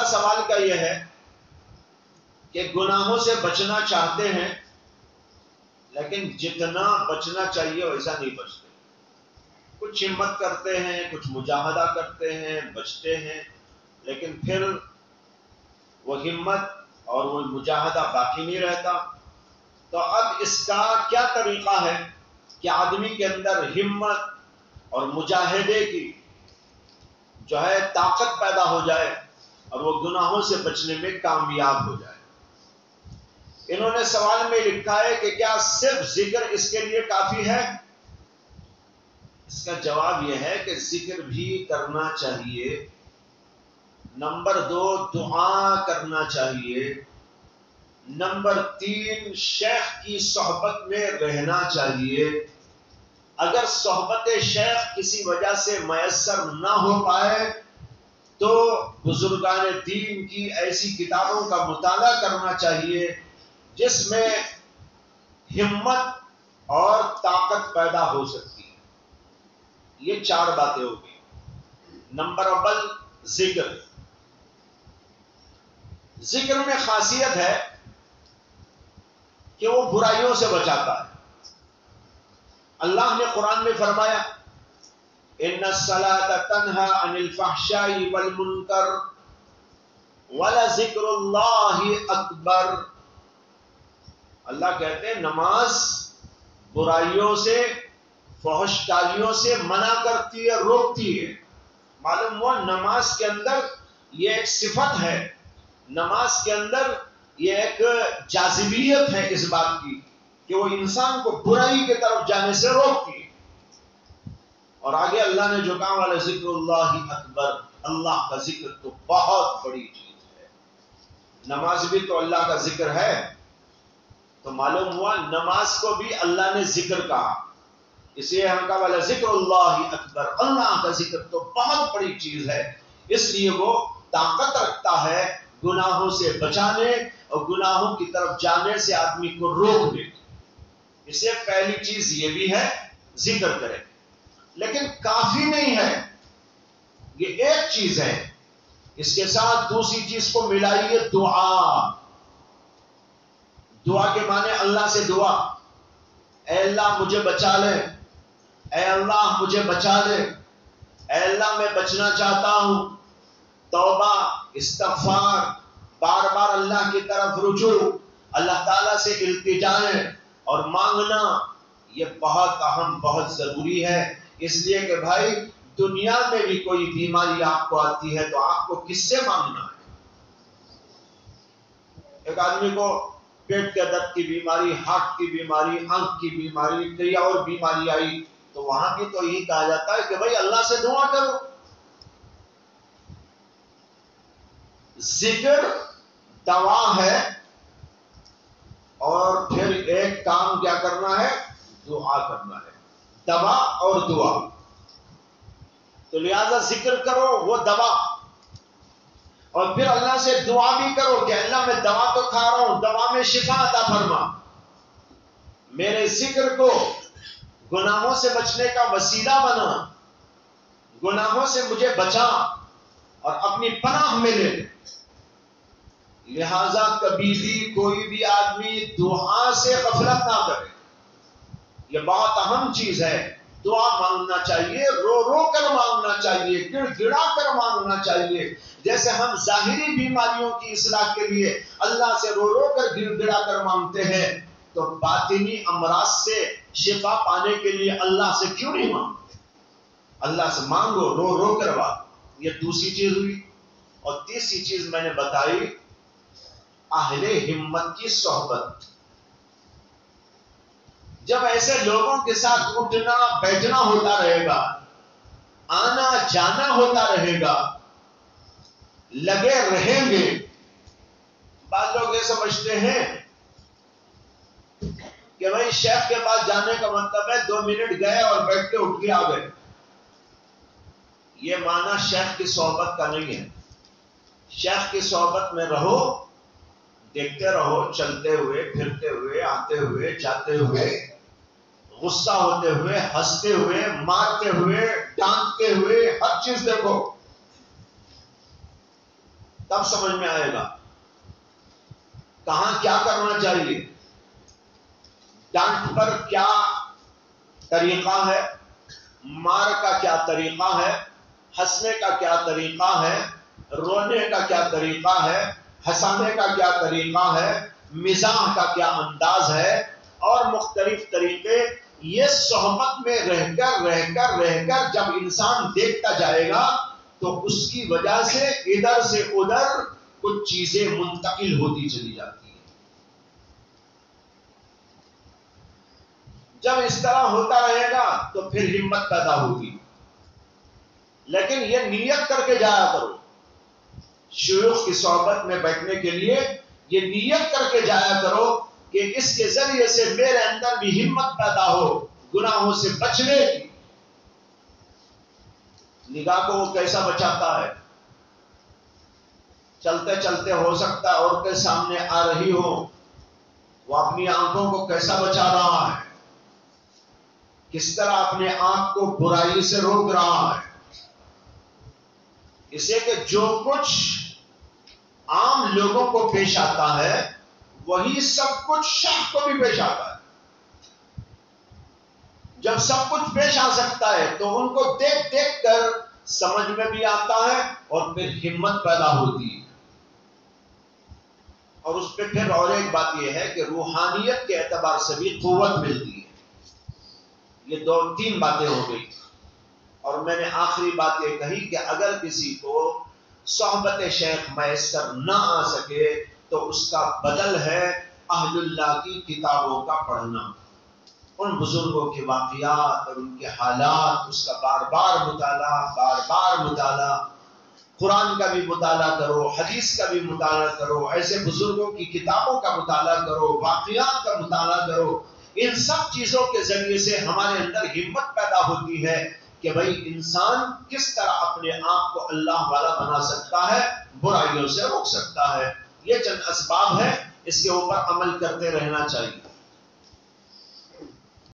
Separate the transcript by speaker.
Speaker 1: سوال کا یہ ہے کہ گناہوں سے بچنا چاہتے ہیں لیکن جتنا بچنا چاہیے ویسا نہیں بچتے. کچھ ہمت کرتے ہیں، کچھ مجاہدہ کرتے ہیں، بچتے ہیں، لیکن پھر وہ ہمت اور وہ مجاہدہ باقی نہیں رہتا. تو اب اس کا کیا طریقہ ہے کہ آدمی کے اندر ہمت اور مجاہدے کی جو ہے طاقت پیدا ہو جائے اور وہ گناہوں سے بچنے میں کامیاب ہو جائے. انہوں نے سوال میں لکھا ہے کہ کیا صرف ذکر اس کے لیے کافی ہے؟ اس کا جواب یہ ہے کہ ذکر بھی کرنا چاہیے. نمبر 2 دعا کرنا چاہیے. نمبر 3 شیخ کی صحبت میں رہنا چاہیے. اگر صحبت شیخ کسی وجہ سے میسر نہ ہو پائے تو بزرگان دین کی ایسی کتابوں کا مطالعہ کرنا چاہیے جس میں ہمت اور طاقت پیدا ہو سکتی ہے. یہ 4 باتیں ہو گئی. نمبر اول ذکر. ذکر میں خاصیت ہے کہ وہ برائیوں سے بچاتا ہے. اللہ نے قرآن میں فرمایا ان الصلاۃ تنہی عن الفحشاء والمنکر ولذکر اللہ اکبر. اللہ کہتے ہیں نماز برائیوں سے، فحش کاریوں سے منع کرتی ہے، روکتی ہے. معلوم ہوا نماز کے اندر یہ ایک صفت ہے، نماز کے اندر یہ ایک جاذبیت ہے اس بات کی کہ وہ انسان کو برائی کی طرف جانے سے روکتی ہے. اور آگے اللہ نے جو کہا والا ذکر اللہ اکبر، اللہ کا ذکر تو بہت بڑی چیز ہے. نماز بھی تو اللہ کا ذکر ہے. تو معلوم ہوا نماز کو بھی اللہ نے ذکر کہا. اس لیے ہم کہا والا ذکر اللہ اکبر، اللہ کا ذکر تو بہت بڑی چیز ہے. اس لیے وہ طاقت رکھتا ہے گناہوں سے بچانے اور گناہوں کی طرف جانے سے آدمی کو روکنے. اس سے پہلی چیز یہ بھی ہے ذکر کرے، لیکن کافی نہیں ہے. یہ ایک چیز ہے، اس کے ساتھ دوسری چیز کو ملائیے دعا. دعا کے معنی اللہ سے دعا، اے اللہ مجھے بچا لے، اے اللہ مجھے بچا لے، اے اللہ میں بچنا چاہتا ہوں. توبہ، استغفار، بار بار اللہ کی طرف رجوع، اللہ تعالیٰ سے التجائیں اور مانگنا، یہ بہت اہم، بہت ضروری ہے. اس لیے کہ بھائی دنیا میں بھی کوئی بیماری آپ کو آتی ہے تو آپ کو کس سے مانگنا ہے؟ ایک آدمی کو پیٹ کے درد کی بیماری، ہارٹ کی بیماری، آنکھ کی بیماری، کئی اور بیماری آئی تو وہاں بھی تو یہی کہا جاتا ہے کہ بھائی اللہ سے دعا کرو. ذکر دوا ہے اور پھر ایک کام کیا کرنا ہے؟ دعا کرنا ہے. دوا اور دعا. تو لہذا ذکر کرو وہ دوا، اور پھر اللہ سے دعا بھی کرو کہ اللہ میں دوا تو کھا رہا ہوں، دوا میں شفا عطا فرما، میرے ذکر کو گناہوں سے بچنے کا وسیلہ بنا، گناہوں سے مجھے بچا اور اپنی پناہ میں لے. لہذا کبھی بھی کوئی بھی آدمی دعا سے غفلت نہ کرے. یہ بہت اہم چیز ہے. دعا مانگنا چاہیے، رو رو کر مانگنا چاہیے، گڑ گڑا کر مانگنا چاہیے. جیسے ہم ظاہری بیماریوں کی اصلاح کے لیے اللہ سے رو رو کر گڑ گڑا کر مانگتے ہیں، تو باطنی امراض سے شفا پانے کے لیے اللہ سے کیوں نہیں مانگتے؟ اللہ سے مانگو، رو رو کر بات. یہ دوسری چیز ہوئی. اور تیسری چیز میں نے بتائی اہل ہمت کی صحبت. جب ایسے لوگوں کے ساتھ اٹھنا بیٹھنا ہوتا رہے گا، آنا جانا ہوتا رہے گا، لگے رہیں گے. بعض لوگ یہ سمجھتے ہیں کہ بھائی شیخ کے پاس جانے کا مطلب ہے 2 منٹ گئے اور بیٹھ کے اٹھ کے آ گئے. یہ معنی شیخ کی صحبت کا نہیں ہے. شیخ کی صحبت میں رہو، دیکھتے رہو، چلتے ہوئے، پھرتے ہوئے، آتے ہوئے، جاتے ہوئے، غصہ ہوتے ہوئے، ہنستے ہوئے، مارتے ہوئے، ڈانٹتے ہوئے، ہر چیز دیکھو. تب سمجھ میں آئے گا کہاں کیا کرنا چاہیے، ڈانٹ پر کیا طریقہ ہے، مار کا کیا طریقہ ہے، ہنسنے کا کیا طریقہ ہے، رونے کا کیا طریقہ ہے، ہنسانے کا کیا طریقہ ہے، مزاح کا کیا انداز ہے، اور مختلف طریقے. یہ صحبت میں رہ کر جب انسان دیکھتا جائے گا تو اس کی وجہ سے ادھر سے ادھر کچھ چیزیں منتقل ہوتی چلی جاتی ہیں. جب اس طرح ہوتا رہے گا تو پھر ہمت پیدا ہوگی. لیکن یہ نیت کر کے جایا کرو، شیوخ کی صحبت میں بیٹھنے کے لیے یہ نیت کر کے جایا کرو کہ اس کے ذریعے سے میرے اندر بھی ہمت پیدا ہو گناہوں سے بچنے کی. نگاہ کو وہ کیسا بچاتا ہے، چلتے چلتے ہو سکتا ہے عورتیں سامنے آ رہی ہو، وہ اپنی آنکھوں کو کیسا بچا رہا ہے، کس طرح اپنے آنکھ کو برائی سے روک رہا ہے. اسے کہ جو کچھ عام لوگوں کو پیش آتا ہے وہی سب کچھ شیخ کو بھی پیش آتا ہے. جب سب کچھ پیش آ سکتا ہے تو ان کو دیکھ دیکھ کر سمجھ میں بھی آتا ہے اور پھر ہمت پیدا ہوتی ہے. اور اس پہ پھر اور ایک بات یہ ہے کہ روحانیت کے اعتبار سے بھی قوت ملتی ہے. یہ 2-3 باتیں ہو گئی. اور میں نے آخری بات یہ کہی کہ اگر کسی کو صحبت شیخ میسر نہ آ سکے تو اس کا بدل ہے اہل اللہ کی کتابوں کا پڑھنا، ان بزرگوں کے واقعات اور ان کے حالات، اس کا بار بار مطالعہ، قرآن کا بھی مطالعہ کرو، حدیث کا بھی مطالعہ کرو، ایسے بزرگوں کی کتابوں کا مطالعہ کرو، واقعات کا مطالعہ کرو. ان سب چیزوں کے ذریعے سے ہمارے اندر ہمت پیدا ہوتی ہے کہ بھئی انسان کس طرح اپنے آپ کو اللہ والا بنا سکتا ہے، برائیوں سے روک سکتا ہے. یہ چند اسباب ہیں، اس کے اوپر عمل کرتے رہنا چاہیے.